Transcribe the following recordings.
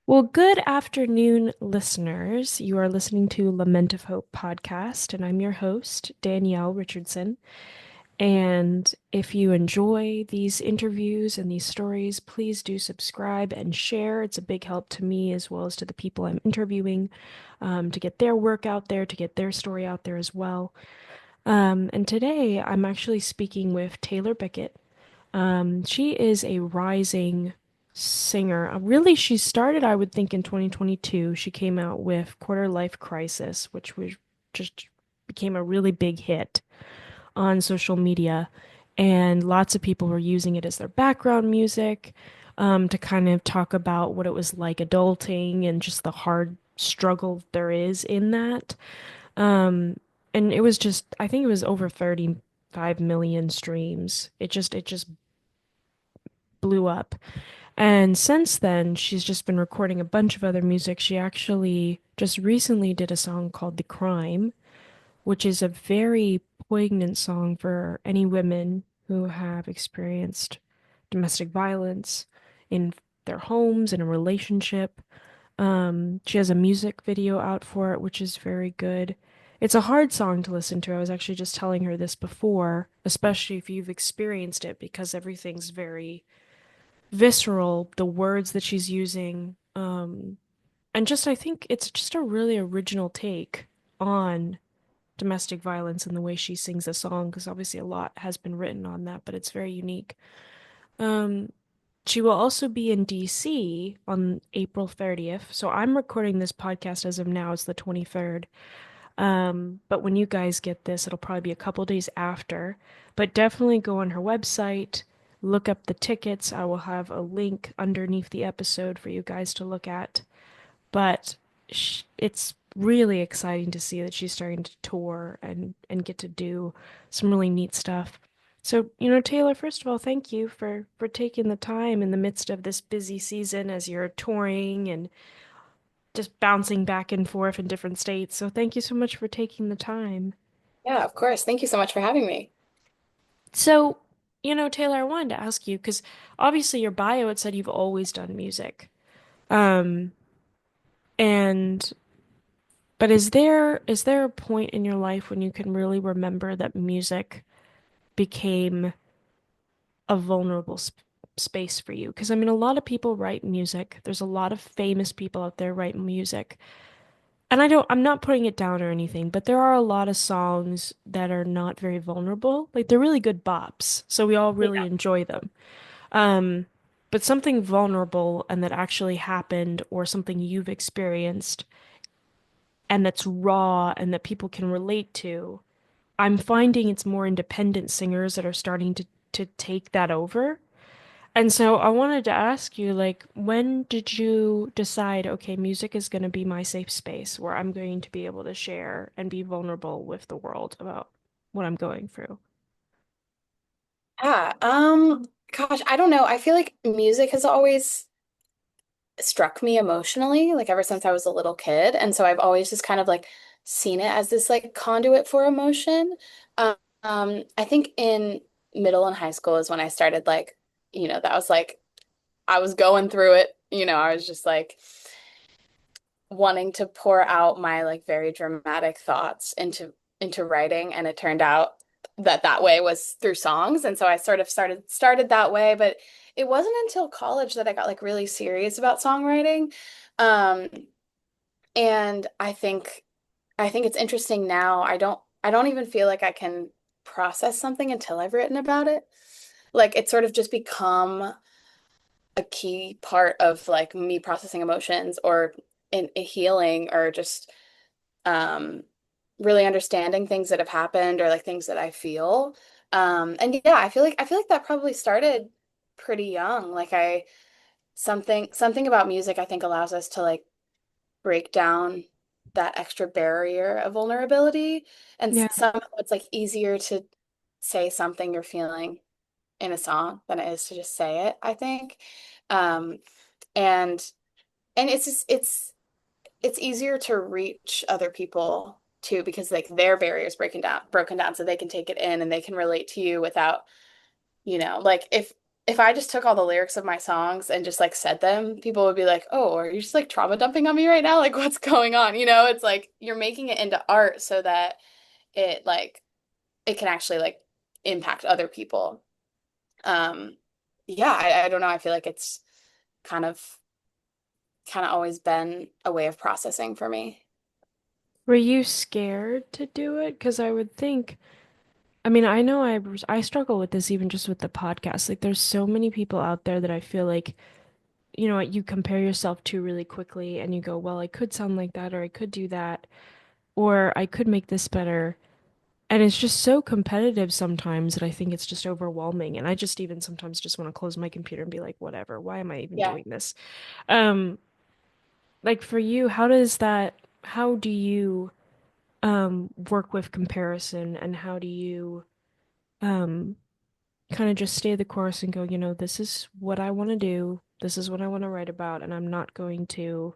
Well, good afternoon, listeners. You are listening to Lament of Hope podcast, and I'm your host, Danielle Richardson. And if you enjoy these interviews and these stories, please do subscribe and share. It's a big help to me as well as to the people I'm interviewing, to get their work out there, to get their story out there as well. And today I'm actually speaking with Taylor Bickett. She is a rising singer. Really, she started, I would think, in 2022. She came out with Quarter Life Crisis, which was just became a really big hit on social media, and lots of people were using it as their background music, to kind of talk about what it was like adulting and just the hard struggle there is in that. Um, and it was just, I think it was over 35 million streams. It just blew up. And since then, she's just been recording a bunch of other music. She actually just recently did a song called The Crime, which is a very poignant song for any women who have experienced domestic violence in their homes, in a relationship. She has a music video out for it, which is very good. It's a hard song to listen to. I was actually just telling her this before, especially if you've experienced it, because everything's very visceral, the words that she's using. And just I think it's just a really original take on domestic violence and the way she sings a song, because obviously a lot has been written on that, but it's very unique. Um, she will also be in DC on April 30th. So I'm recording this podcast as of now, it's the 23rd. But when you guys get this, it'll probably be a couple days after. But definitely go on her website, look up the tickets. I will have a link underneath the episode for you guys to look at. But it's really exciting to see that she's starting to tour and get to do some really neat stuff. So, Taylor, first of all, thank you for taking the time in the midst of this busy season as you're touring and just bouncing back and forth in different states. So, thank you so much for taking the time. Yeah, of course. Thank you so much for having me. So, Taylor, I wanted to ask you because obviously your bio it said you've always done music. Um, and But is there a point in your life when you can really remember that music became a vulnerable space for you? Because I mean, a lot of people write music. There's a lot of famous people out there write music. And I'm not putting it down or anything, but there are a lot of songs that are not very vulnerable. Like they're really good bops, so we all really Yeah. enjoy them. Um, but something vulnerable and that actually happened or something you've experienced and that's raw and that people can relate to. I'm finding it's more independent singers that are starting to take that over. And so I wanted to ask you, like, when did you decide, okay, music is going to be my safe space where I'm going to be able to share and be vulnerable with the world about what I'm going through? Yeah. Gosh, I don't know. I feel like music has always struck me emotionally, like ever since I was a little kid. And so I've always just kind of like seen it as this like conduit for emotion. I think in middle and high school is when I started like, that was like I was going through it. I was just like wanting to pour out my like very dramatic thoughts into writing, and it turned out that way was through songs. And so I sort of started that way, but it wasn't until college that I got like really serious about songwriting. um and I think it's interesting now. I don't even feel like I can process something until I've written about it. Like it's sort of just become a key part of like me processing emotions or in healing, or just um really understanding things that have happened or like things that I feel. And yeah, I feel like that probably started pretty young. Like I something about music I think allows us to like break down that extra barrier of vulnerability. And Yeah. some it's like easier to say something you're feeling in a song than it is to just say it, I think. Um, and and it's easier to reach other people too, because like their barriers broken down so they can take it in and they can relate to you without, like if I just took all the lyrics of my songs and just like said them, people would be like, "Oh, are you just like trauma dumping on me right now? Like what's going on?" It's like you're making it into art so that it like it can actually like impact other people. Um yeah, I don't know. I feel like it's kind of always been a way of processing for me. Were you scared to do it? Because I would think, I mean, I struggle with this even just with the podcast. Like, there's so many people out there that I feel like, you compare yourself to really quickly and you go, well, I could sound like that, or I could do that, or I could make this better. And it's just so competitive sometimes that I think it's just overwhelming. And I just even sometimes just want to close my computer and be like, whatever, why am I even Yeah. doing this? Um, like for you, how do you work with comparison and how do you um kind of just stay the course and go, this is what I want to do, this is what I want to write about, and I'm not going to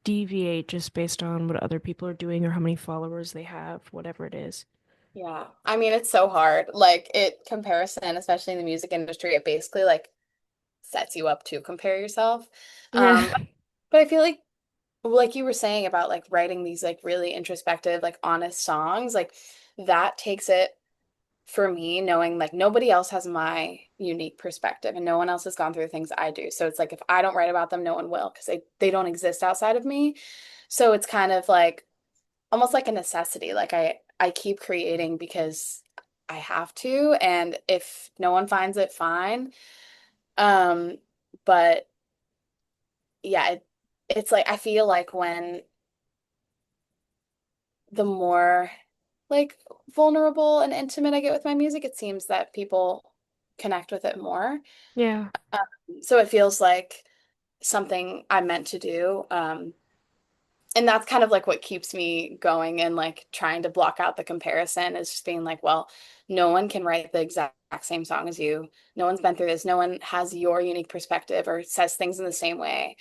deviate just based on what other people are doing or how many followers they have, whatever it is. Yeah. I mean, it's so hard. Like it comparison, especially in the music industry, it basically like sets you up to compare yourself. Yeah. But I feel like you were saying about like writing these like really introspective, like honest songs, like that takes it for me, knowing like nobody else has my unique perspective and no one else has gone through the things I do. So it's like if I don't write about them, no one will because they don't exist outside of me. So it's kind of like almost like a necessity. Like I keep creating because I have to, and if no one finds it, fine. Um, but yeah, it's like I feel like when the more like vulnerable and intimate I get with my music, it seems that people connect with it more. Yeah. So it feels like something I'm meant to do. And that's kind of like what keeps me going and like trying to block out the comparison is just being like, well, no one can write the exact same song as you. No one's been through this. No one has your unique perspective or says things in the same way.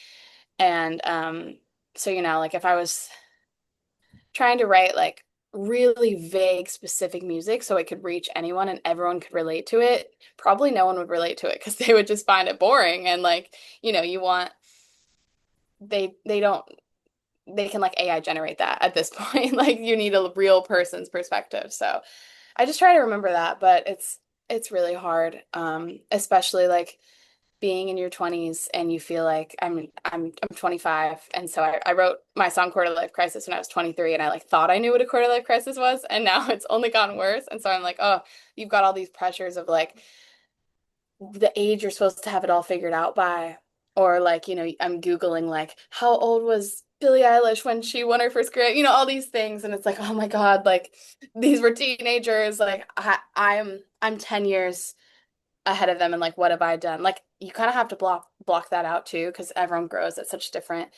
And so like if I was trying to write like really vague, specific music so it could reach anyone and everyone could relate to it, probably no one would relate to it because they would just find it boring. And like, you want they don't they can like AI generate that at this point. Like you need a real person's perspective. So I just try to remember that, but it's really hard. Especially like being in your 20s and you feel like I'm 25 and so I wrote my song Quarter Life Crisis when I was 23 and I like thought I knew what a quarter life crisis was and now it's only gotten worse and so I'm like, oh, you've got all these pressures of like the age you're supposed to have it all figured out by. Or like, I'm Googling like how old was Billie Eilish when she won her first Grammy, all these things. And it's like, oh my God, like these were teenagers. Like I'm 10 years ahead of them and like what have I done? Like you kind of have to block that out too, because everyone grows at such different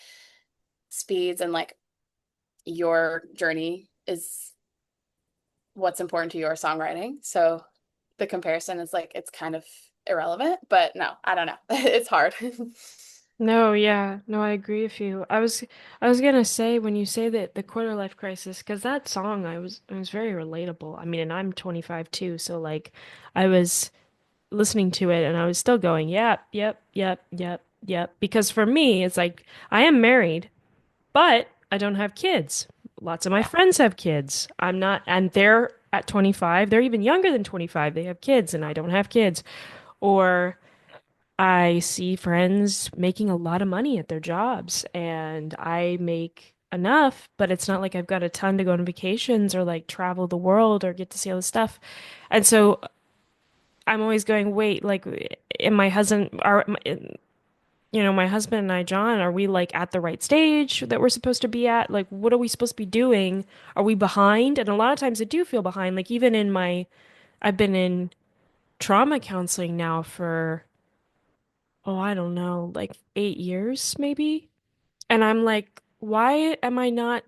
speeds and like your journey is what's important to your songwriting. So the comparison is like it's kind of irrelevant, but no, I don't know. It's hard. No, yeah. No, I agree with you. I was gonna say when you say that the quarter life crisis, because that song it was very relatable. I mean, and I'm 25 too, so like I was listening to it and I was still going, yep, yep, yep, yep, yep. Because for me, it's like I am married, but I don't have kids. Lots of my Yeah. friends have kids. I'm not, and they're at 25. They're even younger than 25. They have kids and I don't have kids. Or I see friends making a lot of money at their jobs and I make enough, but it's not like I've got a ton to go on vacations or like travel the world or get to see all this stuff. And so I'm always going, wait, like, am my husband, my husband and I, John, are we like at the right stage that we're supposed to be at? Like, what are we supposed to be doing? Are we behind? And a lot of times I do feel behind. Like, even I've been in trauma counseling now for, oh, I don't know, like 8 years maybe. And I'm like, why am I not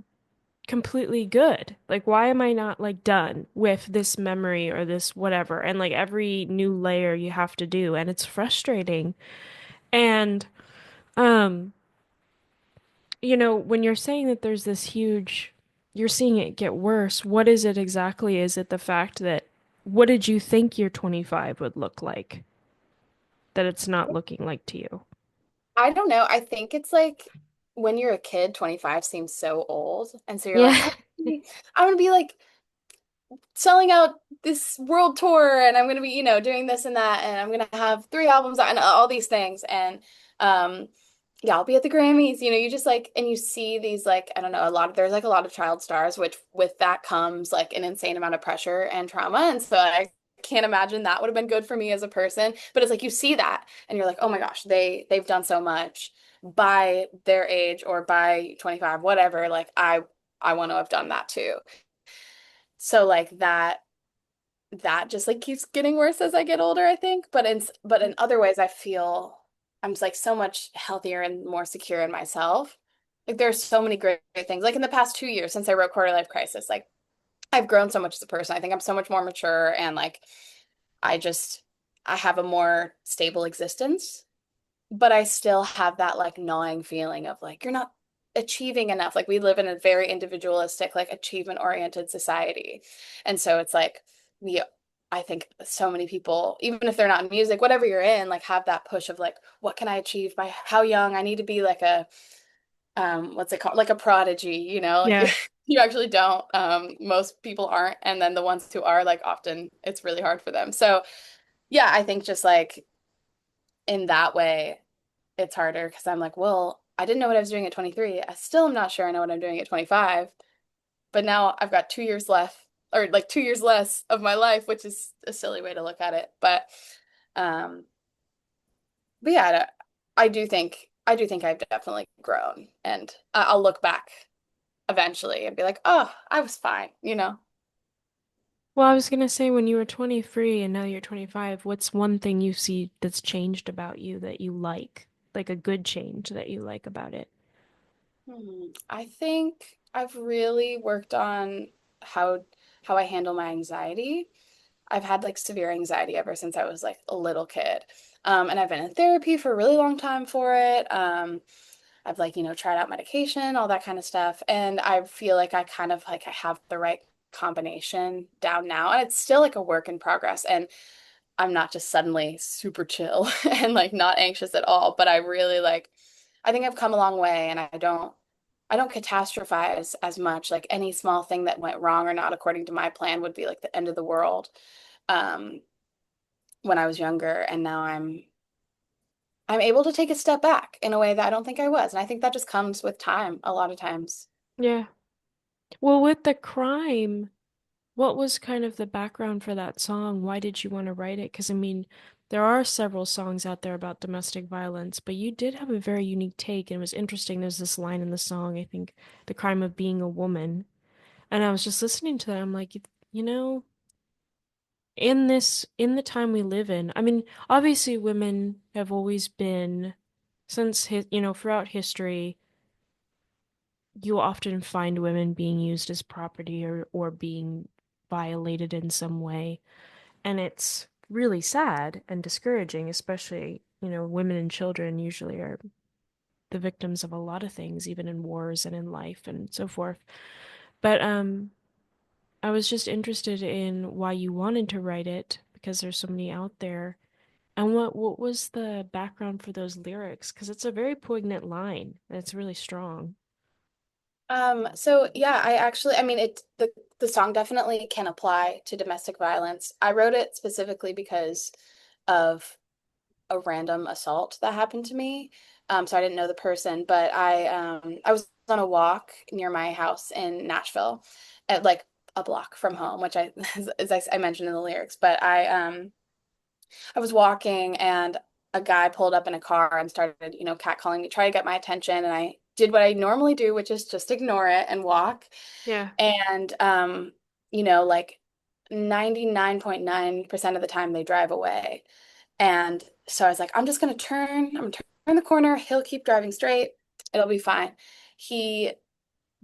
completely good? Like, why am I not like done with this memory or this whatever? And like every new layer you have to do, and it's frustrating. And um, when you're saying that there's this huge, you're seeing it get worse, what is it exactly? Is it the fact that what did you think your 25 would look like? that it's not looking like to you? I don't know. I think it's like when you're a kid, 25 seems so old. And so you're like, Yeah. I'm gonna be like selling out this world tour and I'm gonna be, doing this and that and I'm gonna have three albums out and all these things. And um yeah, I'll be at the Grammys. You just like and you see these like, I don't know, there's like a lot of child stars, which with that comes like an insane amount of pressure and trauma. And so I can't imagine that would have been good for me as a person. But it's like you see that and you're like, oh my gosh, they've done so much by their age or by 25, whatever. Like I want to have done that too. So like that just like keeps getting worse as I get older, I think. But in other ways, I feel I'm just like so much healthier and more secure in myself. Like there's so many great things. Like in the past 2 years since I wrote Quarter Life Crisis, like I've grown so much as a person. I think I'm so much more mature and like I just I have a more stable existence, but I still have that like gnawing feeling of like you're not achieving enough. Like we live in a very individualistic, like achievement oriented society. And so it's like we I think so many people, even if they're not in music, whatever you're in, like have that push of like, what can I achieve by how young? I need to be like a what's it called? Like a prodigy, like Yeah. you actually don't. Most people aren't. And then the ones who are, like often it's really hard for them. So yeah, I think just like in that way it's harder because I'm like, well, I didn't know what I was doing at 23. I still am not sure I know what I'm doing at 25, but now I've got 2 years left, or like 2 years less of my life, which is a silly way to look at it. Um, but yeah, I do think I've definitely grown, and I'll look back eventually and be like, oh, I was fine. Well, I was gonna say when you were 23 and now you're 25, what's one thing you see that's changed about you that you like a good change that you like about it? I think I've really worked on how how I handle my anxiety. I've had like severe anxiety ever since I was like a little kid. And I've been in therapy for a really long time for it. I've like, tried out medication, all that kind of stuff. And I feel like I kind of like I have the right combination down now. And it's still like a work in progress. And I'm not just suddenly super chill and like not anxious at all, but I really like I think I've come a long way and I don't catastrophize as much. Like any small thing that went wrong or not according to my plan would be like the end of the world. Um, when I was younger, and now I'm able to take a step back in a way that I don't think I was. And I think that just comes with time a lot of times. Yeah. Well, with the crime, what was kind of the background for that song? Why did you want to write it? Because I mean, there are several songs out there about domestic violence, but you did have a very unique take, and it was interesting. There's this line in the song, I think, the crime of being a woman. And I was just listening to that. I'm like, you know, in the time we live in, I mean, obviously women have always been, throughout history, you often find women being used as property or being violated in some way. And it's really sad and discouraging, especially, women and children usually are the victims of a lot of things, even in wars and in life and so forth. But I was just interested in why you wanted to write it because there's so many out there. And what was the background for those lyrics? Because it's a very poignant line and it's really strong. So yeah, I mean, the song definitely can apply to domestic violence. I wrote it specifically because of a random assault that happened to me. So I didn't know the person, but I was on a walk near my house in Nashville, at like a block from home, which as I mentioned in the lyrics. But I was walking and a guy pulled up in a car and started, catcalling me, try to get my attention, and I did what I normally do, which is just ignore it and walk. Yeah. And like 99.9% of the time they drive away. And so I was like, I'm gonna turn the corner. He'll keep driving straight. It'll be fine. He,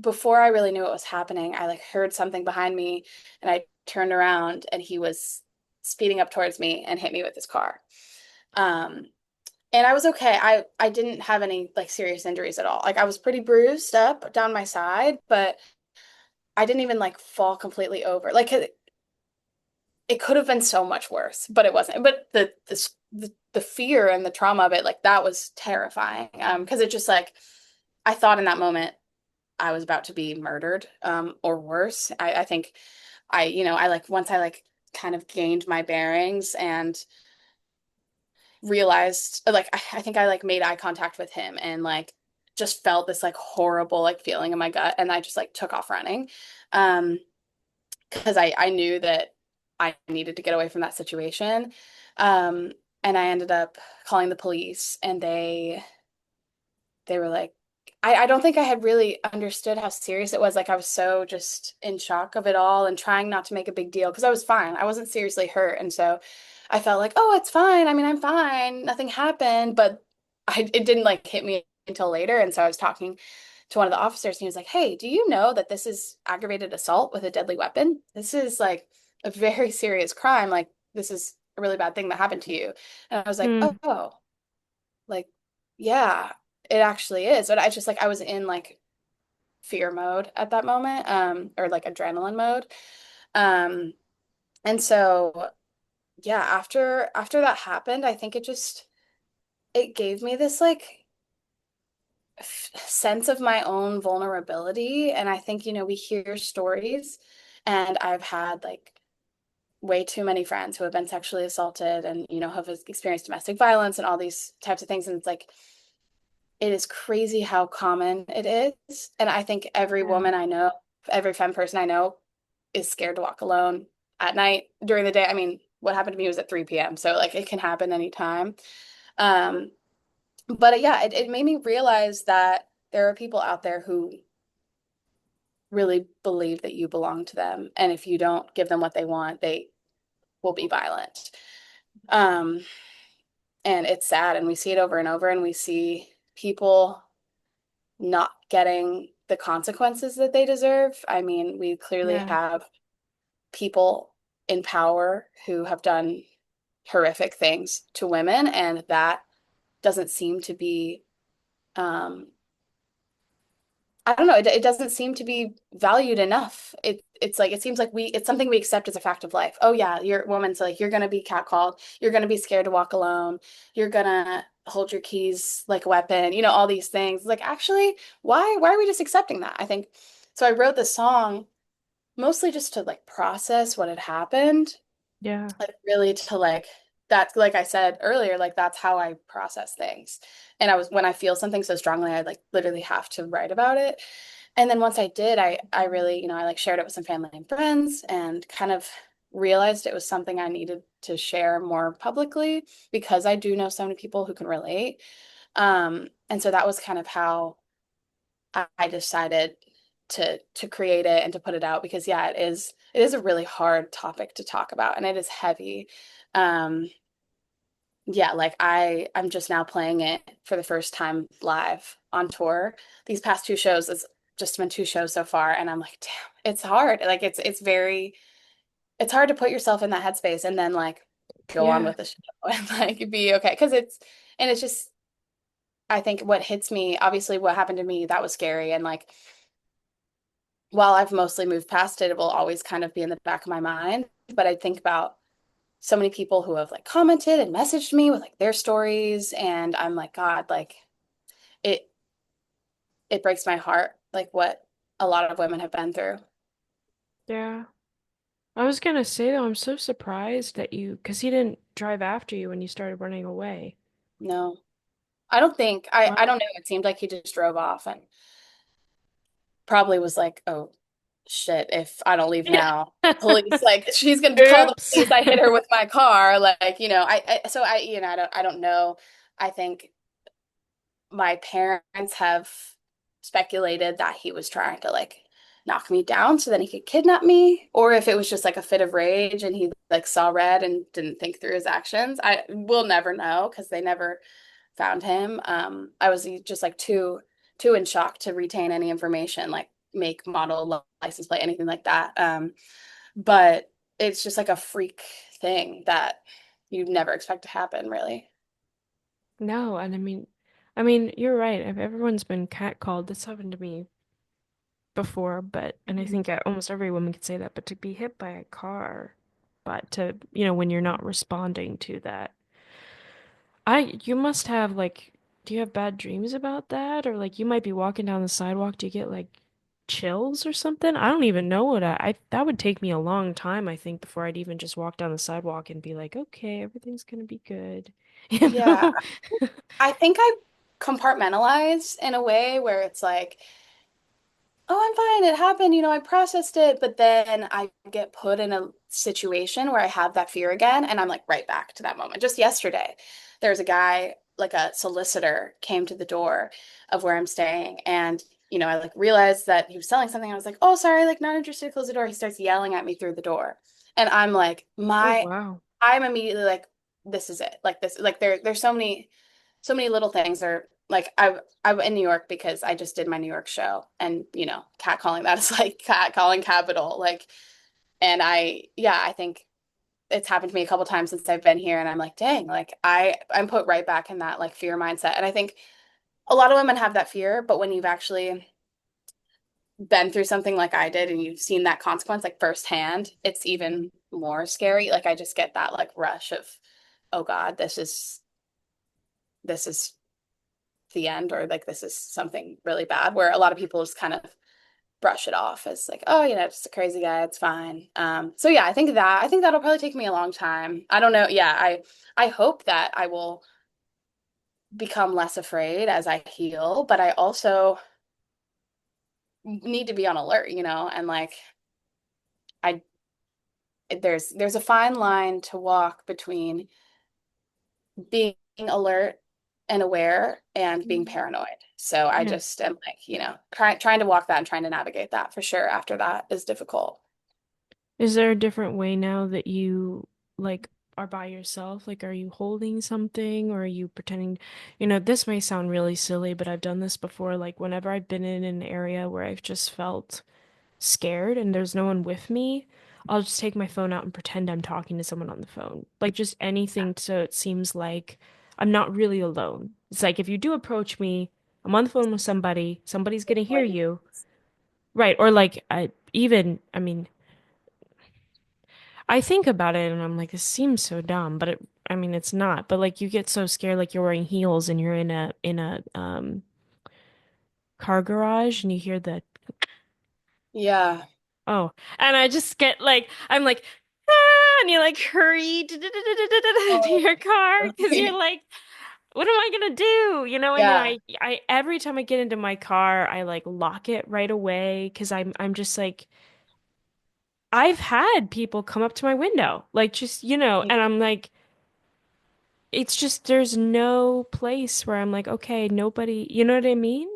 before I really knew what was happening, I like heard something behind me and I turned around and he was speeding up towards me and hit me with his car. Um, and I was okay. I didn't have any like serious injuries at all. Like I was pretty bruised up down my side, but I didn't even like fall completely over. Like it could have been so much worse, but it wasn't. But the fear and the trauma of it, like that was terrifying. Because it just like I thought in that moment I was about to be murdered, or worse. I think I like once I like kind of gained my bearings and realized like I think I like made eye contact with him and like just felt this like horrible like feeling in my gut and I just like took off running. Um, because I knew that I needed to get away from that situation. Um, and I ended up calling the police and they were like, I don't think I had really understood how serious it was. Like I was so just in shock of it all and trying not to make a big deal because I was fine. I wasn't seriously hurt. And so I felt like, oh, it's fine. I mean, I'm fine. Nothing happened. But it didn't like hit me until later. And so I was talking to one of the officers and he was like, hey, do you know that this is aggravated assault with a deadly weapon? This is like a very serious crime. Like this is a really bad thing that happened to you. And I was like, Hmm. oh, like, yeah, it actually is. But I just like I was in like fear mode at that moment, or like adrenaline mode. Um, and so yeah, after that happened, I think it gave me this like sense of my own vulnerability. And I think, we hear stories, and I've had like way too many friends who have been sexually assaulted and, have experienced domestic violence and all these types of things. And it's like it is crazy how common it is. And I think every Yeah. woman I know, every femme person I know is scared to walk alone at night during the day. I mean, what happened to me was at 3 p.m. So like it can happen anytime. Um, but yeah, it made me realize that there are people out there who really believe that you belong to them. And if you don't give them what they want, they will be violent. Um, and it's sad. And we see it over and over. And we see people not getting the consequences that they deserve. I mean, we clearly Yeah. have people in power who have done horrific things to women, and that doesn't seem to be, um, I don't know, it doesn't seem to be valued enough. It's like it seems like it's something we accept as a fact of life. Oh yeah, you're a woman, so like you're gonna be catcalled, you're gonna be scared to walk alone, you're gonna hold your keys like a weapon, all these things. Like actually, why are we just accepting that? I think so. I wrote this song mostly just to like process what had happened, Yeah. like really to like that's like I said earlier, like that's how I process things. And I was when I feel something so strongly, I like literally have to write about it. And then once I did, I really, I like shared it with some family and friends and kind of realized it was something I needed to share more publicly because I do know so many people who can relate. And so that was kind of how I decided to create it and to put it out because yeah, it is a really hard topic to talk about and it is heavy. Um, yeah, like I'm just now playing it for the first time live on tour. These past two shows, it's just been two shows so far, and I'm like, damn, it's hard. Like it's hard to put yourself in that headspace and then like go on Yeah. with the show and like be okay. Because it's just I think what hits me, obviously what happened to me, that was scary. And like while I've mostly moved past it, it will always kind of be in the back of my mind. But I think about so many people who have like commented and messaged me with like their stories, and I'm like, God, like it it breaks my heart, like what a lot of women have been through. Yeah. I was gonna say though, I'm so surprised that because he didn't drive after you when you started running away. No, I don't think I Wow. don't know. It seemed like he just drove off and probably was like, oh shit, if I don't leave Yeah. now, police like she's gonna call the Oops. police. I hit her with my car, like so I don't know. I think my parents have speculated that he was trying to like knock me down so then he could kidnap me, or if it was just like a fit of rage and he like saw red and didn't think through his actions. I will never know because they never found him. I was just like too in shock to retain any information, like make, model, license plate, anything like that. But it's just like a freak thing that you'd never expect to happen, really. No, and I mean, you're right. If everyone's been catcalled, this happened to me before, and I think almost every woman could say that, but to be hit by a car, but when you're not responding to that. You must have like, do you have bad dreams about that? Or like you might be walking down the sidewalk, do you get like chills or something? I don't even know that would take me a long time, I think, before I'd even just walk down the sidewalk and be like, okay, everything's gonna be good. You Yeah, know? I think I compartmentalize in a way where it's like, oh, I'm fine. It happened. I processed it. But then I get put in a situation where I have that fear again. And I'm like right back to that moment. Just yesterday, there's a guy, like a solicitor, came to the door of where I'm staying. And, I like realized that he was selling something. I was like, oh, sorry, like not interested. Close the door. He starts yelling at me through the door. And I'm like, Oh wow. I'm immediately like, this is it. Like this, like there's so many little things are like I'm in New York because I just did my New York show and catcalling that is like catcalling capital like and I think it's happened to me a couple times since I've been here and I'm like dang like I'm put right back in that like fear mindset and I think a lot of women have that fear but when you've actually been through something like I did and you've seen that consequence like firsthand it's even more scary like I just get that like rush of oh God this is the end or like this is something really bad where a lot of people just kind of brush it off as like oh just a crazy guy it's fine so yeah I think that'll probably take me a long time I don't know yeah I hope that I will become less afraid as I heal but I also need to be on alert and like I there's a fine line to walk between being alert and aware and being Mhm. paranoid. So I Yeah. just am like, trying to walk that and trying to navigate that for sure after that is difficult. Is there a different way now that you like are by yourself? Like, are you holding something or are you pretending? This may sound really silly, but I've done this before. Like, whenever I've been in an area where I've just felt scared and there's no one with me, I'll just take my phone out and pretend I'm talking to someone on the phone. Like, just anything so it seems like I'm not really alone. It's like if you do approach me, I'm on the phone with somebody, somebody's gonna hear Like, you. Right. Or like I mean, I think about it and I'm like, this seems so dumb, but I mean, it's not. But like, you get so scared, like you're wearing heels and you're in a car garage and you hear the yeah. oh, and I just get like, I'm like, ah, and you like hurry to Oh, your car because you're like, what am I gonna do? And then yeah. I every time I get into my car, I like lock it right away because I'm just like. I've had people come up to my window, like just, and I'm like, it's just there's no place where I'm like, okay, nobody, you know what I mean?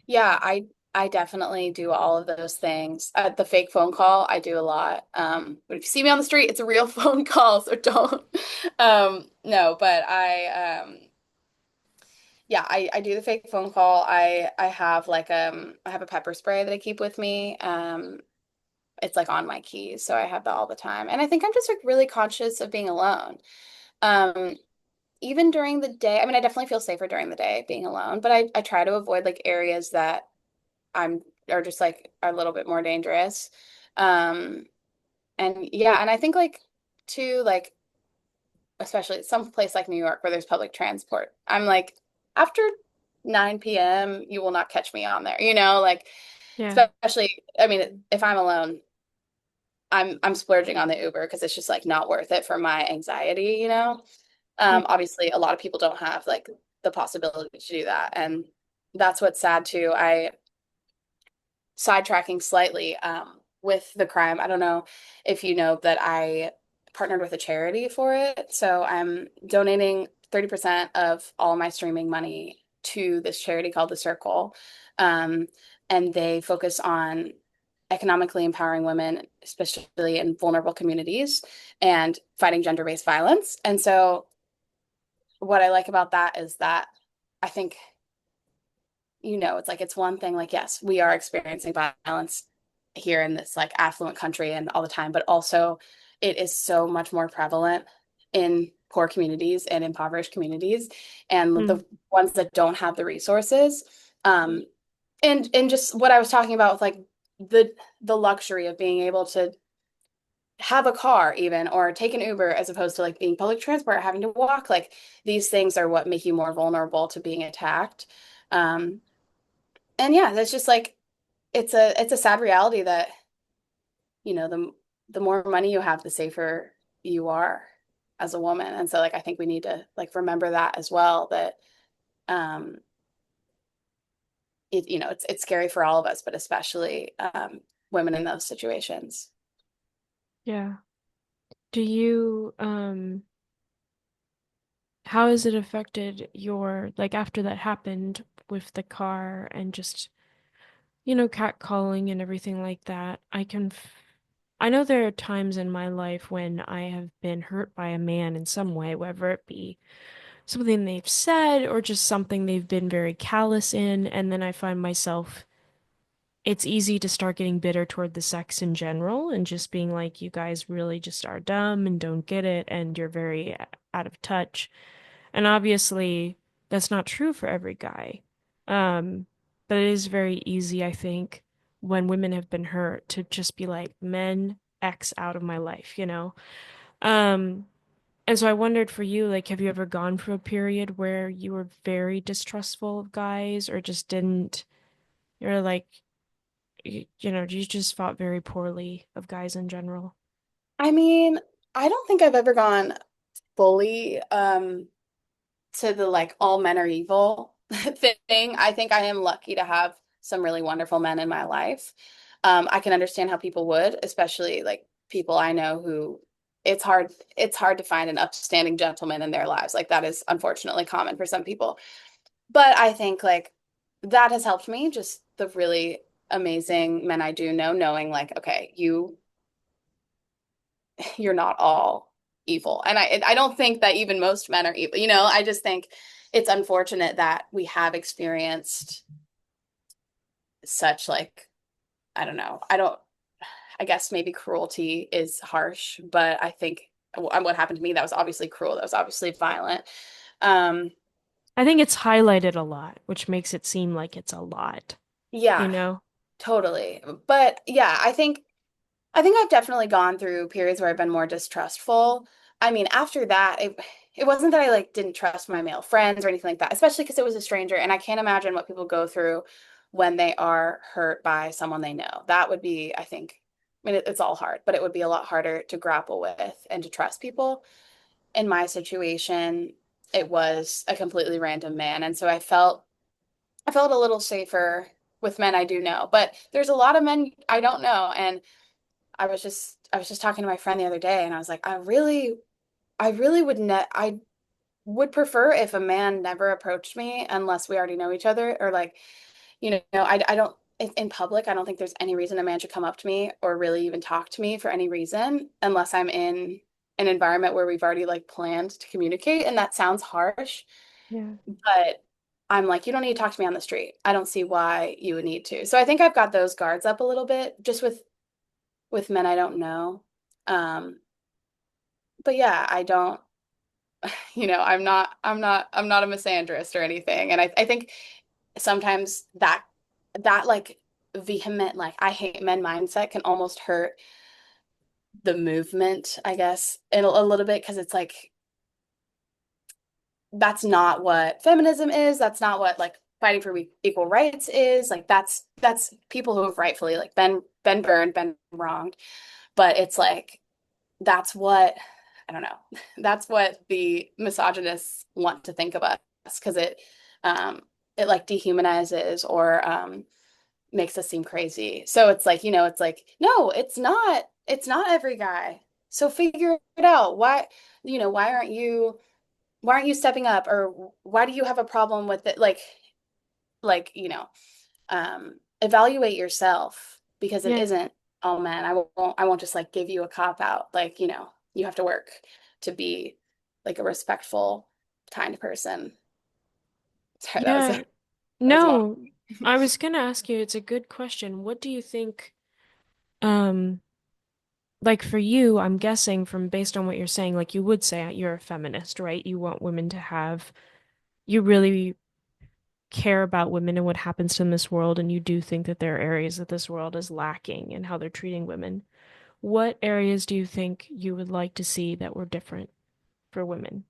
Yeah, I definitely do all of those things. The fake phone call, I do a lot. But if you see me on the street, it's a real phone call, so don't. No, but yeah, I do the fake phone call. I have like I have a pepper spray that I keep with me. It's like on my keys, so I have that all the time. And I think I'm just like really conscious of being alone. Um, Even during the day, I mean, I definitely feel safer during the day being alone, but I try to avoid like areas that I'm are just like are a little bit more dangerous. Um, and yeah, and I think like too, like especially some place like New York where there's public transport. I'm like, after 9 p.m., you will not catch me on there, like Yeah. especially, I mean, if I'm alone, I'm splurging on the Uber because it's just like not worth it for my anxiety. Yeah. Obviously a lot of people don't have like the possibility to do that. And that's what's sad too. I sidetracking slightly with the crime. I don't know if you know that I partnered with a charity for it. So I'm donating 30% of all my streaming money to this charity called The Circle. Um, and they focus on economically empowering women, especially in vulnerable communities, and fighting gender-based violence. And so what I like about that is that I think it's like it's one thing like yes we are experiencing violence here in this like affluent country and all the time but also it is so much more prevalent in poor communities and impoverished communities and Mm. the ones that don't have the resources um and just what I was talking about with like the the luxury of being able to have a car even or take an Uber as opposed to like being public transport, having to walk. Like these things are what make you more vulnerable to being attacked. Um, and yeah, that's just like it's a sad reality that, the more money you have, the safer you are as a woman. And so like I think we need to like remember that as well, that um it's scary for all of us, but especially women in those situations. Yeah. Do you, how has it affected your, like after that happened with the car and just, catcalling and everything like that? I know there are times in my life when I have been hurt by a man in some way, whether it be something they've said or just something they've been very callous in, and then I find myself it's easy to start getting bitter toward the sex in general and just being like, you guys really just are dumb and don't get it, and you're very out of touch. And obviously, that's not true for every guy. Um, but it is very easy, I think, when women have been hurt to just be like, men X out of my life, you know? Um, and so I wondered for you, like, have you ever gone through a period where you were very distrustful of guys or just didn't, you're like, you just fought very poorly of guys in general? I mean, I don't think I've ever gone fully to the like all men are evil thing. I think I am lucky to have some really wonderful men in my life. I can understand how people would, especially like people I know who it's hard to find an upstanding gentleman in their lives. Like that is unfortunately common for some people. But I think like that has helped me, just the really amazing men I do know, knowing like, okay, you're not all evil. And I don't think that even most men are evil. I just think it's unfortunate that we have experienced such like, I don't know. I guess maybe cruelty is harsh, but I think what happened to me, that was obviously cruel. That was obviously violent. Um, I think it's highlighted a lot, which makes it seem like it's a lot, you yeah, know? totally. But yeah, I think I've definitely gone through periods where I've been more distrustful. I mean, after that, it wasn't that I like didn't trust my male friends or anything like that, especially because it was a stranger, and I can't imagine what people go through when they are hurt by someone they know. That would be, I think, I mean, it's all hard, but it would be a lot harder to grapple with and to trust people. In my situation, it was a completely random man, and so I felt a little safer with men I do know, but there's a lot of men I don't know, and I was just talking to my friend the other day and I was like, I really would prefer if a man never approached me unless we already know each other, or like, I don't in public, I don't think there's any reason a man should come up to me or really even talk to me for any reason unless I'm in an environment where we've already like planned to communicate. And that sounds harsh, Yeah. but I'm like, you don't need to talk to me on the street. I don't see why you would need to. So I think I've got those guards up a little bit just with men I don't know. Um, but yeah, I don't, I'm not a misandrist or anything. And I think sometimes that like vehement, like I hate men mindset can almost hurt the movement, I guess, in a little bit, because it's like that's not what feminism is. That's not what like fighting for equal rights is. Like that's people who have rightfully like been burned, been wronged. But it's like that's what I don't know. That's what the misogynists want to think of us, because um it like dehumanizes or makes us seem crazy. So it's like, it's like, no, it's not every guy. So figure it out. Why aren't you stepping up, or why do you have a problem with it? Like, evaluate yourself, because it Yeah. isn't all men. I won't just like give you a cop out. Like, you have to work to be like a respectful, kind person. Sorry, that was Yeah. that was long. No, I was gonna ask you, it's a good question. What do you think, um, like for you, I'm guessing from based on what you're saying, like you would say you're a feminist, right? You want women to have, you really care about women and what happens to them in this world, and you do think that there are areas that this world is lacking and how they're treating women. what areas do you think you would like to see that were different for women?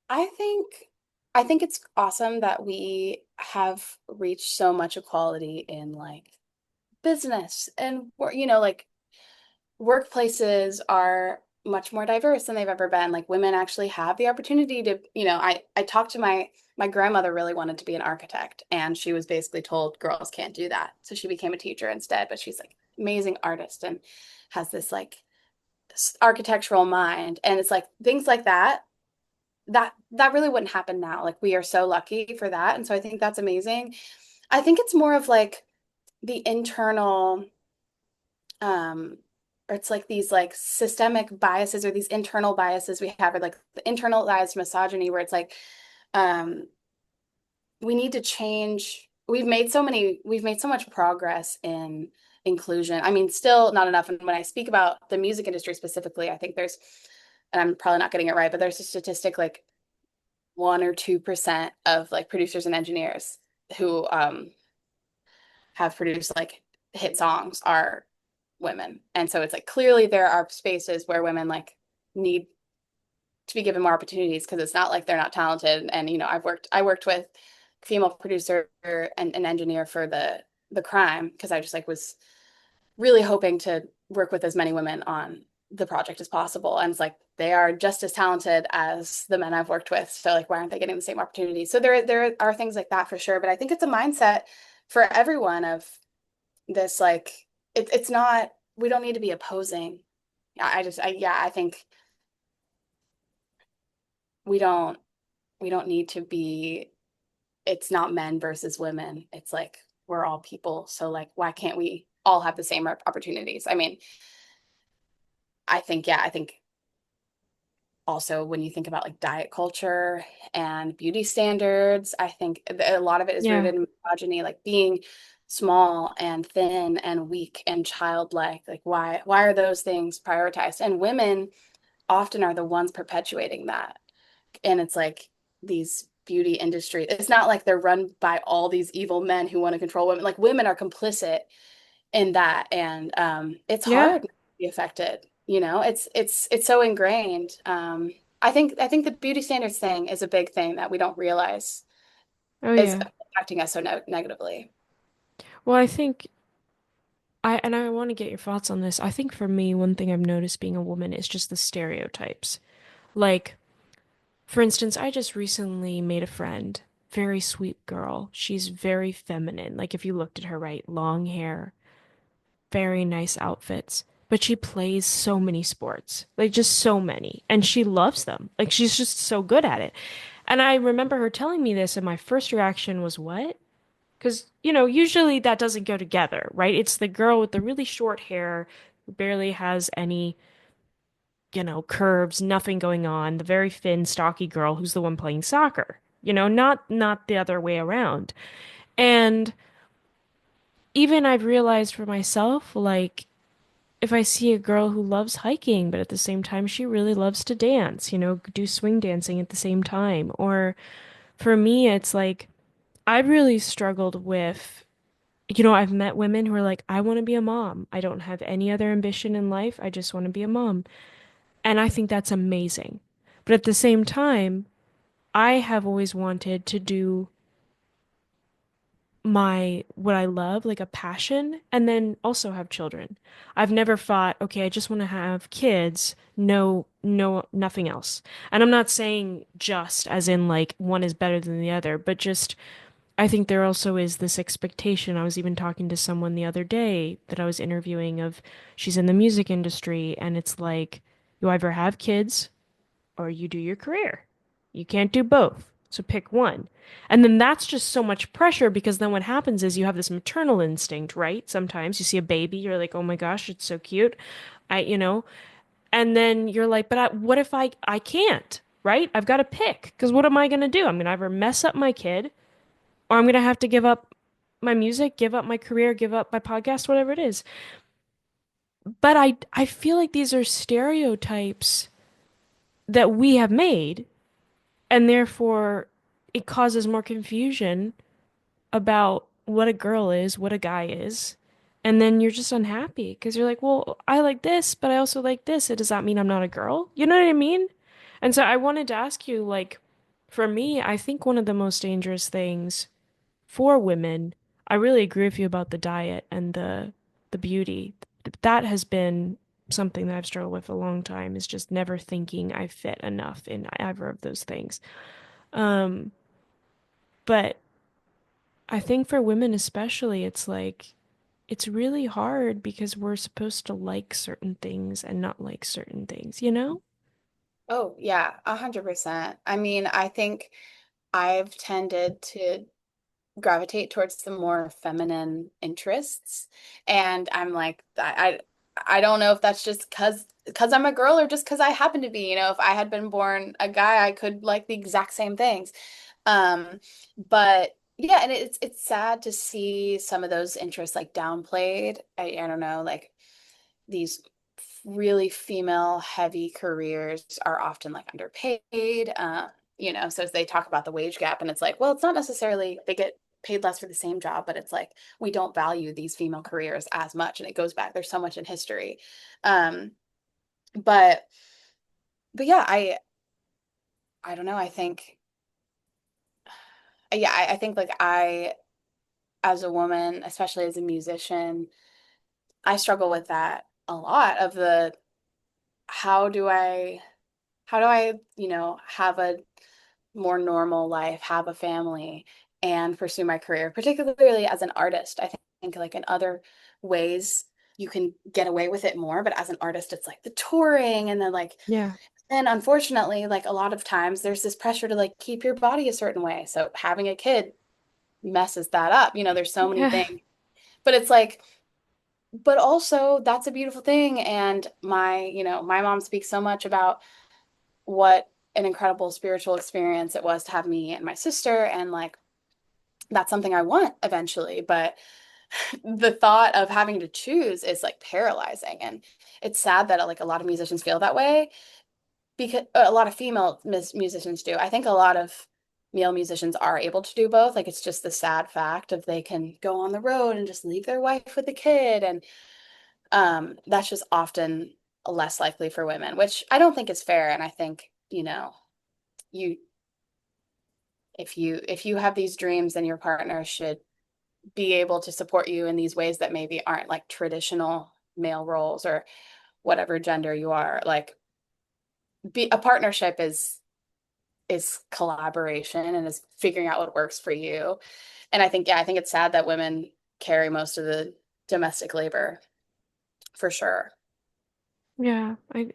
I think I think it's awesome that we have reached so much equality in like business and like workplaces are much more diverse than they've ever been. Like women actually have the opportunity to, I talked to my grandmother really wanted to be an architect and she was basically told girls can't do that. So she became a teacher instead, but she's like amazing artist and has this like architectural mind and it's like things like that really wouldn't happen now. Like we are so lucky for that. And so I think that's amazing. I think it's more of like the internal or it's like these like systemic biases or these internal biases we have or like the internalized misogyny where it's like um we need to change. We've made so much progress in inclusion. I mean, still not enough. And when I speak about the music industry specifically, I think there's, and I'm probably not getting it right, but there's a statistic like 1 or 2% of like producers and engineers who have produced like hit songs are women. And so it's like clearly there are spaces where women like need to be given more opportunities because it's not like they're not talented. And I worked with a female producer and an engineer for the crime because I just like was really hoping to work with as many women on the project as possible. And it's like they are just as talented as the men I've worked with. So like why aren't they getting the same opportunities? So there are things like that for sure. But I think it's a mindset for everyone of this like it's not we don't need to be opposing. I think we don't we don't need to be it's not men versus women. It's like we're all people. So like why can't we all have the same opportunities? I mean, I think also when you think about like diet culture and beauty standards, I think a lot of it is Yeah. rooted in misogyny, like being small and thin and weak and childlike. Like why are those things prioritized? And women often are the ones perpetuating that. And it's like these beauty industry. It's not like they're run by all these evil men who want to control women. Like women are complicit in that, and it's Yeah. hard not to be affected. It's so ingrained. I think the beauty standards thing is a big thing that we don't realize Oh is yeah. affecting us so negatively. Well, I want to get your thoughts on this. I think for me, one thing I've noticed being a woman is just the stereotypes. Like, for instance, I just recently made a friend, very sweet girl. She's very feminine. Like if you looked at her, right, long hair, very nice outfits. But she plays so many sports, like just so many, and she loves them. Like she's just so good at it. And I remember her telling me this, and my first reaction was, "What?" Because, usually that doesn't go together, right? It's the girl with the really short hair who barely has any, curves, nothing going on, the very thin, stocky girl who's the one playing soccer. Not the other way around. And even I've realized for myself, like, if I see a girl who loves hiking, but at the same time she really loves to dance, do swing dancing at the same time. Or for me, it's like I've really struggled with, I've met women who are like, I want to be a mom. I don't have any other ambition in life. I just want to be a mom. And I think that's amazing. But at the same time, I have always wanted to do what I love, like a passion, and then also have children. I've never thought, okay, I just want to have kids, no, nothing else. And I'm not saying just as in like one is better than the other, but just I think there also is this expectation. I was even talking to someone the other day that I was interviewing of she's in the music industry and it's like you either have kids or you do your career. You can't do both. So pick one. And then that's just so much pressure because then what happens is you have this maternal instinct, right? Sometimes you see a baby, you're like, "Oh my gosh, it's so cute." And then you're like, "But what if I can't?" Right? I've got to pick because what am I going to do? I'm going to either mess up my kid or I'm going to have to give up my music, give up my career, give up my podcast, whatever it is. But I feel like these are stereotypes that we have made, and therefore it causes more confusion about what a girl is, what a guy is. And then you're just unhappy because you're like, well, I like this, but I also like this. Does that mean I'm not a girl? You know what I mean? And so I wanted to ask you, like, for me, I think one of the most dangerous things for women, I really agree with you about the diet and the beauty. That has been something that I've struggled with a long time, is just never thinking I fit enough in either of those things. Um, but I think for women especially, it's like it's really hard because we're supposed to like certain things and not like certain things, you know? Oh, yeah, 100%. I mean, I think I've tended to gravitate towards the more feminine interests. And I'm like, I don't know if that's just because I'm a girl or just because I happen to be. If I had been born a guy, I could like the exact same things. But yeah, and it's sad to see some of those interests like downplayed. I don't know, like these really female heavy careers are often like underpaid. So they talk about the wage gap, and it's like, well, it's not necessarily they get paid less for the same job, but it's like we don't value these female careers as much, and it goes back. There's so much in history, um, but yeah, I don't know. I think yeah, I think like I as a woman, especially as a musician, I struggle with that a lot. Of the how do I have a more normal life, have a family, and pursue my career, particularly as an artist. I think like in other ways you can get away with it more, but as an artist, it's like the touring and then Yeah. and unfortunately, like a lot of times there's this pressure to like keep your body a certain way. So having a kid messes that up. There's so many Yeah. things. But it's like, but also that's a beautiful thing. And my mom speaks so much about what an incredible spiritual experience it was to have me and my sister. And like, that's something I want eventually. But the thought of having to choose is like paralyzing. And it's sad that like a lot of musicians feel that way because a lot of female musicians do. I think a lot of male musicians are able to do both. Like, it's just the sad fact of they can go on the road and just leave their wife with a kid. And that's just often less likely for women, which I don't think is fair. And I think, you if you have these dreams, then your partner should be able to support you in these ways that maybe aren't like traditional male roles or whatever gender you are. Like, be a partnership is collaboration and is figuring out what works for you. And I think, yeah, I think it's sad that women carry most of the domestic labor for sure. Yeah, I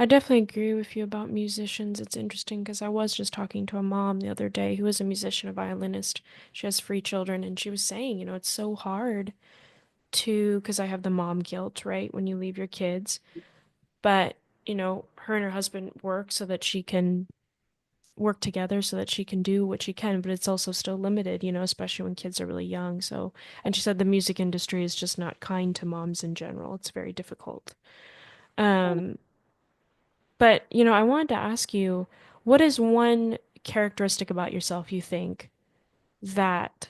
definitely agree with you about musicians. It's interesting because I was just talking to a mom the other day who is a musician, a violinist. She has 3 children, and she was saying, it's so hard to, because I have the mom guilt, right, when you leave your kids. But, her and her husband work so that she can work together so that she can do what she can, but it's also still limited, especially when kids are really young. So, and she said the music industry is just not kind to moms in general. It's very difficult. Um, but, I wanted to ask you, what is one characteristic about yourself you think that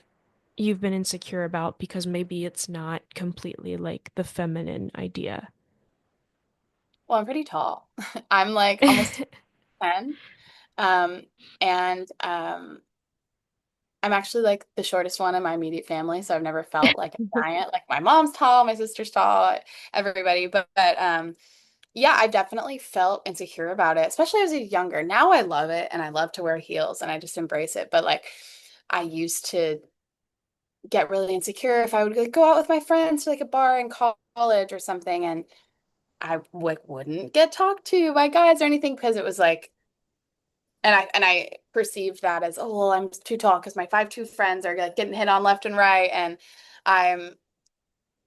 you've been insecure about because maybe it's not completely like the feminine idea? Well, I'm pretty tall. I'm like almost 10. Um, and I'm actually like the shortest one in my immediate family, so I've never felt like a giant. Like my mom's tall, my sister's tall, everybody. But yeah, I definitely felt insecure about it, especially as I was younger. Now I love it and I love to wear heels and I just embrace it. But like I used to get really insecure if I would like go out with my friends to like a bar in college or something, and I like wouldn't get talked to by guys or anything because it was like, and I perceived that as, oh well, I'm too tall because my 5'2" friends are like getting hit on left and right, and I'm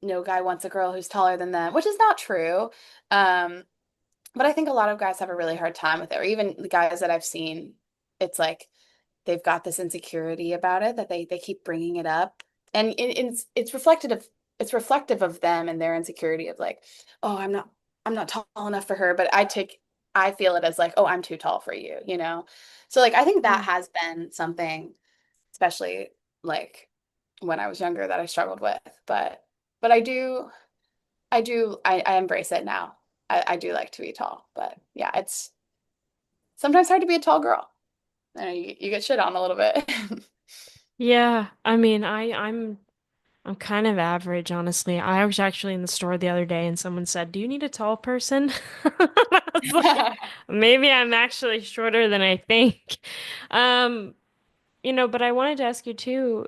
no guy wants a girl who's taller than them, which is not true. Um, but I think a lot of guys have a really hard time with it, or even the guys that I've seen, it's like they've got this insecurity about it that they keep bringing it up, and it's reflective of them and their insecurity of like, oh, I'm not tall enough for her, but I feel it as like, oh, I'm too tall for you. So like I think that Yeah. has been something, especially like when I was younger, that I struggled with, but but I embrace it now. I do like to be tall, but yeah, it's sometimes hard to be a tall girl. I know you get shit on a little bit. Yeah, I mean, I'm kind of average, honestly. I was actually in the store the other day and someone said, "Do you need a tall person?" I was like, maybe I'm actually shorter than I think. Um, but I wanted to ask you too,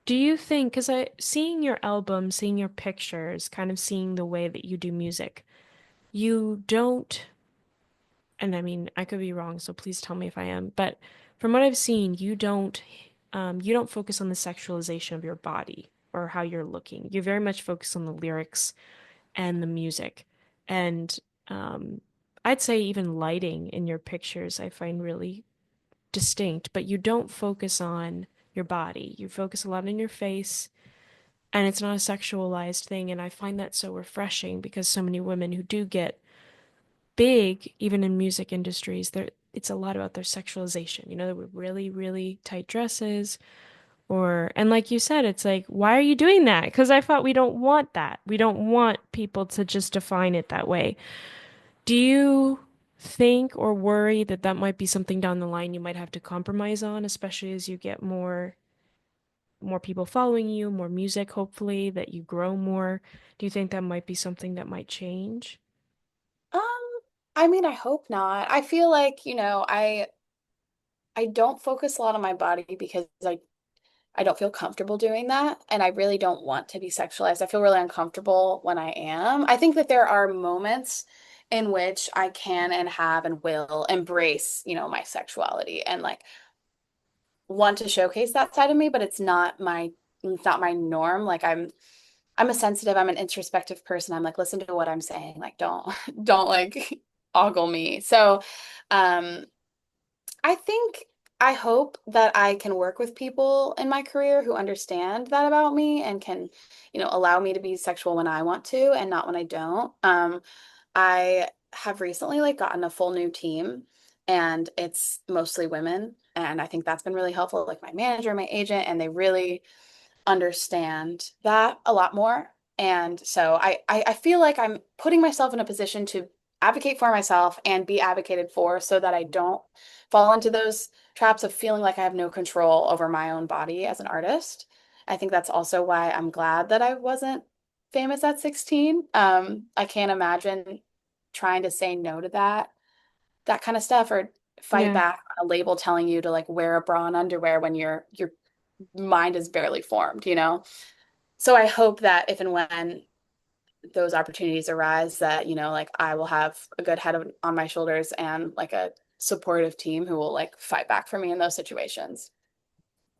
do you think, because seeing your album, seeing your pictures, kind of seeing the way that you do music, you don't, and I mean, I could be wrong, so please tell me if I am, but from what I've seen, you don't focus on the sexualization of your body or how you're looking. You very much focus on the lyrics and the music. And um, I'd say even lighting in your pictures I find really distinct, but you don't focus on your body. You focus a lot on your face, and it's not a sexualized thing. And I find that so refreshing because so many women who do get big, even in music industries, it's a lot about their sexualization. They wear really, really tight dresses, and like you said, it's like, why are you doing that? Because I thought we don't want that. We don't want people to just define it that way. Do you think or worry that that might be something down the line you might have to compromise on, especially as you get more people following you, more music, hopefully, that you grow more? Do you think that might be something that might change? Um, I mean, I hope not. I feel like, I don't focus a lot on my body because I don't feel comfortable doing that, and I really don't want to be sexualized. I feel really uncomfortable when I am. I think that there are moments in which I can and have and will embrace, my sexuality and like want to showcase that side of me, but it's not my norm. Like I'm a sensitive, I'm an introspective person. I'm like, listen to what I'm saying. Like don't like ogle me. So um I think I hope that I can work with people in my career who understand that about me and can, allow me to be sexual when I want to and not when I don't. I have recently like gotten a full new team and it's mostly women. And I think that's been really helpful, like my manager, my agent, and they really understand that a lot more. And so I feel like I'm putting myself in a position to advocate for myself and be advocated for so that I don't fall into those traps of feeling like I have no control over my own body as an artist. I think that's also why I'm glad that I wasn't famous at 16. I can't imagine trying to say no to that kind of stuff or fight Yeah. back on a label telling you to like wear a bra and underwear when your mind is barely formed. So I hope that if and when those opportunities arise that, like I will have a good on my shoulders and like a supportive team who will like fight back for me in those situations.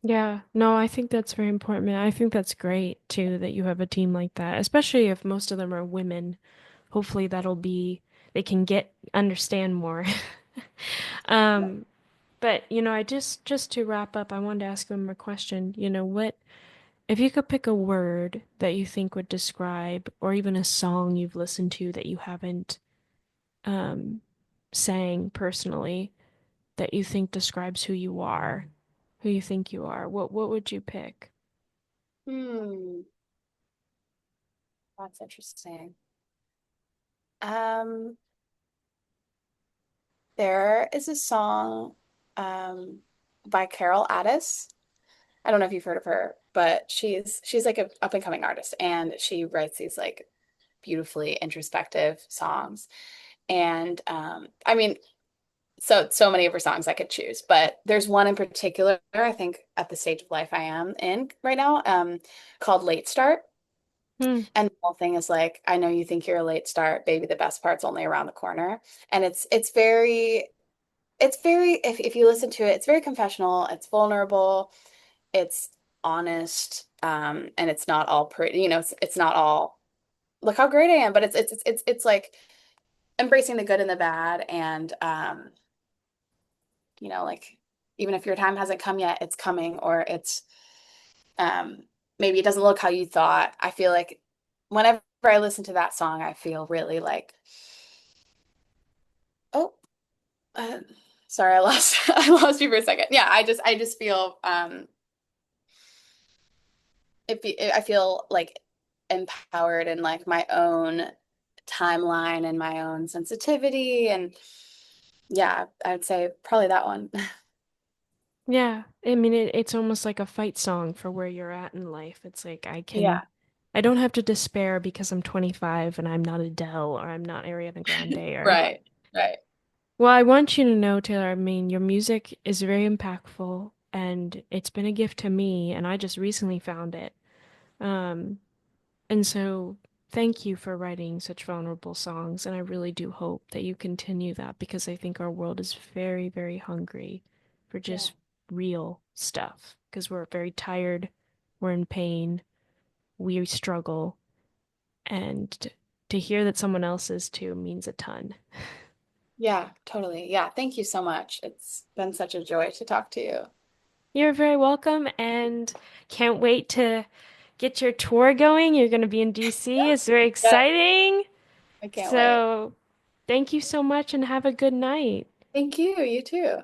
Yeah, no, I think that's very important, man. I think that's great too that you have a team like that, especially if most of them are women. Hopefully they can understand more. Um, but I just to wrap up, I wanted to ask them a question. What if you could pick a word that you think would describe, or even a song you've listened to that you haven't um sang personally that you think describes who you think you are, what would you pick? Hmm, that's interesting. Um, there is a song by Carol Addis. I don't know if you've heard of her, but she's like a up and coming artist and she writes these like beautifully introspective songs. And I mean, so many of her songs I could choose, but there's one in particular, I think at the stage of life I am in right now, called Late Start. Hmm. And the whole thing is like, I know you think you're a late start, baby, the best part's only around the corner. And it's very if you listen to it, it's very confessional, it's vulnerable, it's honest, and it's not all pretty, it's not all look how great I am, but it's like embracing the good and the bad and like even if your time hasn't come yet, it's coming, or it's um, maybe it doesn't look how you thought. I feel like whenever I listen to that song, I feel really like, oh, uh, sorry, I lost I lost you for a second. Yeah, I just feel I feel like empowered in like my own timeline and my own sensitivity. And yeah, I'd say probably that one. Yeah, I mean it's almost like a fight song for where you're at in life. It's like Yeah. I don't have to despair because I'm 25 and I'm not Adele or I'm not Ariana Grande or Right. Right. well, I want you to know, Taylor, I mean, your music is very impactful and it's been a gift to me and I just recently found it. Um, and so thank you for writing such vulnerable songs and I really do hope that you continue that because I think our world is very, very hungry for Yeah. just real stuff because we're very tired, we're in pain, we struggle, and to hear that someone else is too means a ton. Yeah, totally. Yeah. Thank you so much. It's been such a joy to talk to you. You're very welcome and can't wait to get your tour going. You're going to be in DC. It's very Yeah. exciting. I can't wait. So, thank you so much and have a good night. Thank you. You too.